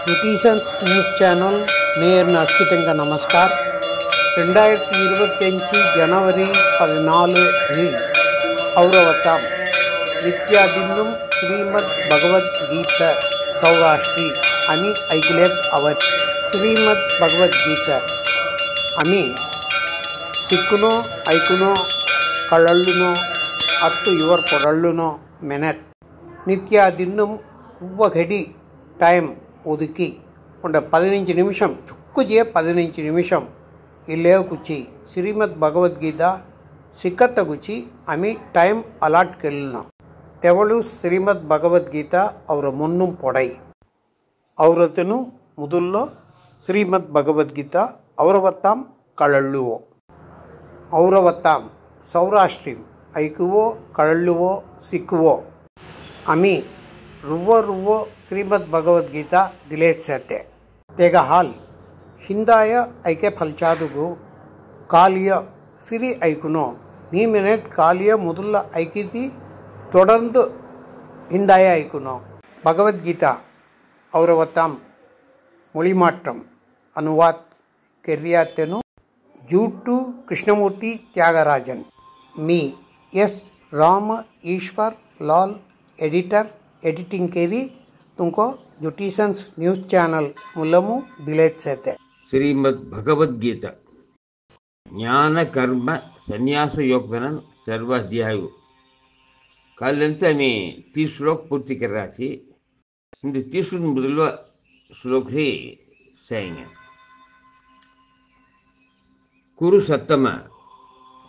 Nutritions news channel நேயர் அஸ்கிதங்க நமஸ்கார். 2025 ஜனவரி 14 ఔరవతాం నిత్యాదిన్నం శ్రీమద్ భగవద్గీత సౌరాష్ట్రి అని ఐకిలేక్ అవత్. శ్రీమద్ భగవద్గీత అని సిక్కునో ఐకునో కళ్ళళ్ళునో అట్టు యువర్ పొరళ్ళునో మెనట్ నిత్యాదిన్నం ఉవ్వగడి టైం ఒదుకి ఉండ 15 నిమిషం చుక్కుజే 15 నిమిషం ఇల్లేకుచి శ్రీమద్ భగవద్గీత ಸಿಕ್ಕತ್ತಗುಚಿ ಅಮಿ ಟೈಮ್ ಅಲಾಟ್ ಕೆಲ್ನ ತೆವಳು ಶ್ರೀಮದ್ ಭಗವದ್ಗೀತ ಅವರ ಮುನ್ನು ಪೊಡೈ ಅವರತನು ಮುದುಲ್ಲೋ ಶ್ರೀಮದ್ ಭಗವದ್ಗೀತ ಔರವತ್ತಾಂ ಕಳಳ್ಳುವೋ ಔರವತ್ತಾಂ ಸೌರಾಷ್ಟ್ರಿ ಐಕುವೋ ಕಳಳ್ಳುವೋ ಸಿಕ್ಕುವೋ ಅಮಿ ರುವ್ವೋ ಶ್ರೀಮದ್ ಭಗವದ್ಗೀತ ದಿಲೇಸತೆ ತೆಗ ಹಾಲ್ ಹಿಂದಾಯ ಐಕೆ ಫಲ್ಚಾದುಗು ಕಾಲಿಯ ಸಿರಿ ಐಕುನೋ ನೀ ಮಿನಿಟ್ ಕಾಲಿಯ ಮೊದಲ ಐಕಿತಿ ತೊಡರ್ದು ಹಿಂದಾಯ ಐಕುನೋ Bhagavad Gita ಔರವತ್ತಾಂ ಮೊಳಿಮಾಟ್ಟಂ ಅನುವಾದ್ ಕೆರ್ಯಾತೆನು ಜೂಟು Krishnamurthy Thyagarajan me yes Rama Eshwar Lal editing కేరి तुमको न्यूट्रिशंस न्यूज चैनल मूलमु डिलेट सेते. श्रीमद् भगवद्गीता ज्ञान कर्म संन्यास योग सर्व अध्याय कल में 30 श्लोक पूर्ति कर रहा थी. 30 ಮೊದಲ श्लोक ही सैन्य कुरु सत्तम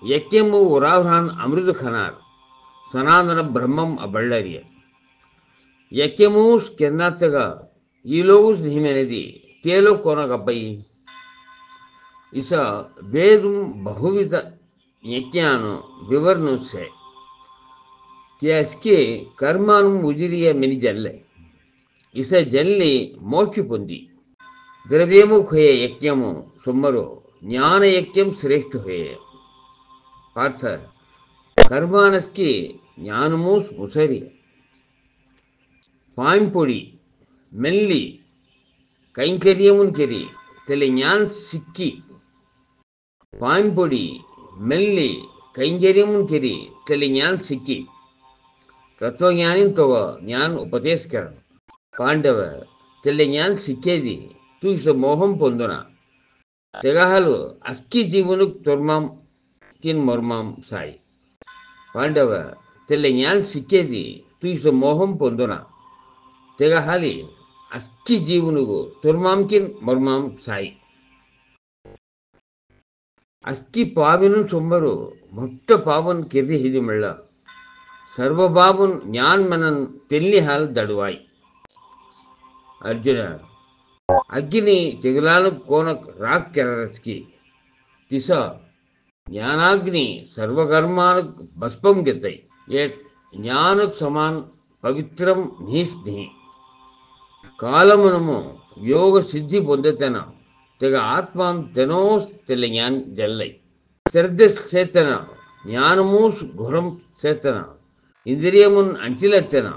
यज्ञमु उरावरान अमृत खनार सनातन ब्रह्मम अबಳ್ಳರಿಯ यज्ञमूस केन्नातगा ఈ లోగుస్ నిహిమనేది తేలో కొనగబ్బయి इस वेदum बहुविध यज्ञानो विवरणों से त्यासके कर्मानु उजिरिय मिनि जल्ले इस जल्ली मोक्ष पुंदी द्रव्यमुख है यज्ञमु सुमरो ज्ञान यज्ञम श्रेष्ठ है पार्थ कर्मानस्के ज्ञानमूस मुसरी पांपोड़ी मेल्ली कैंकर्यमुन केरी तेले ज्ञान सिक्की पांपोड़ी मेल्ली कैंकर्यमुन केरी तेले ज्ञान सिक्की तत्वज्ञानी तो ज्ञान उपदेश कर पांडव तेले ज्ञान सिक्केदी तू इस मोहम पोंदुना तेगाहलु अस्की जीवनुक तोर्माम किन मोर्माम साई पांडव तेले ज्ञान सिक्केदी तू इस मोहम पोंदुना तेगाहली अस्की जीवनुगु तुर्माम किन मोर्माम साई अस्की पाविनु सुंबरु मुट्ट पावन किर्दि हिदि मल्ल सर्वबाबुन ज्ञान मनन तेल्ली हाल दडवाई अर्जुन अग्नि तिगलानु कोनक राग केररस्की तिसा ज्ञानाग्नि सर्वकर्मानु भस्पम गितई ये ज्ञानक समान पवित्रम नीस्नि कालमुनमु योग सिद्धि పొందెతన తెగ ఆత్మాం తెనోస్ తెల జ్ఞాన్ జల్లై శ్రద్ధ చేతన జ్ఞానమూస్ ఘోరం చేతన ఇంద్రియమున్ అంచిలెత్తన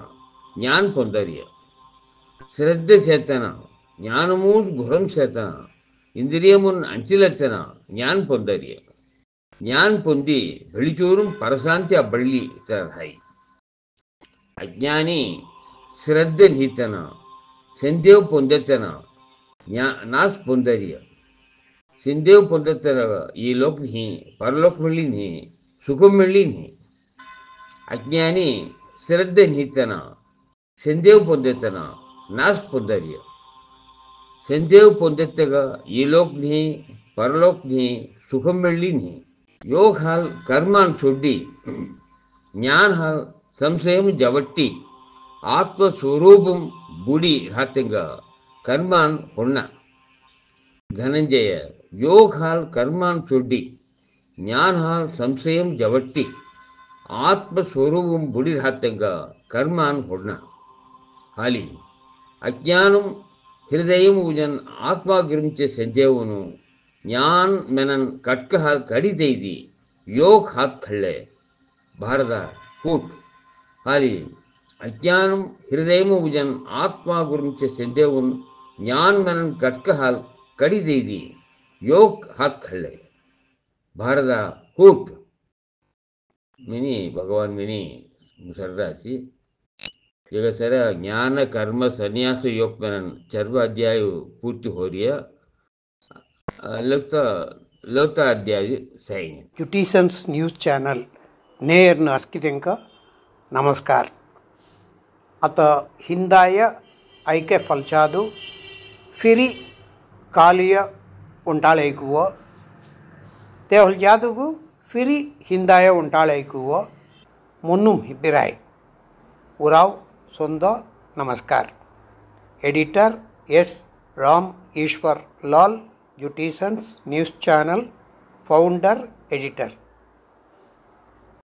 జ్ఞాన్ పొందరియ శ్రద్ధ చేతన జ్ఞానమూస్ ఘోరం చేతన ఇంద్రియమున్ అంచిలెత్తన జ్ఞాన్ పొందరియ జ్ఞాన్ పొంది ಬೆಳಿಚೂರುಂ ಪರಶಾಂತಿ ಅಬ್ಬಳ್ಳಿ ತರಹೈ ಅಜ್ಞಾನಿ ಶ್ರದ್ಧೆ ನೀತನ संदेव పొందెతన नाश పొందరియ संदेव పొందెతన ఈ లోक नहीं परलोक मिली नहीं सुखम मिली नहीं अज्ञानी श्रद्धे नीतन संदेव పొందెతన नाश పొందరియ संदेव పొందెతగా ఈ लोक नहीं परलोक नहीं सुखम मिली नहीं योग हाल कर्मान छोड़ी ज्ञान हाल संशयम जवट्टी आत्म स्वरूपम बुड़ी रातिंग कर्मान होना धनंजय योग हाल कर्मान चोड्डी ज्ञान हाल संशयम जवट्टी आत्म स्वरूपम बुड़ी रातिंग कर्मान होना हाली अज्ञानम हृदयम उजन आत्मा गिरिंचे संदेवनु ज्ञान मेनन कटक हाल कड़ी देदी योग हाथ खड़े भारत कूट हाली अज्ञानम हृदयमु उजन आत्मा गुరించి సెందేవున్ ज्ञान मनन कटक हाल कड़ी दीदी योग हाथ खड़े भारत कूट मिनी भगवान मिनी मुसर्राची ಈಗ ಸರ ಜ್ಞಾನ ಕರ್ಮ ಸನ್ಯಾಸ योग मनन सर्व अध्याय पूर्ति हो रही है लवता अध्याय सही ज्युटिशन्स न्यूज चॅनल नेर अस्कितेंक नमस्कार आता हिंदाय ऐके फलचादु फिरी कालिय उंटाळैकुव ते हलजादुगु फिरी हिंदाय उंटाळैकुव मुन्नुम हिब्बिराय उराव सोंद नमस्कार editor S Ram Ishwar Lal ज्युटिशन्स news channel founder editor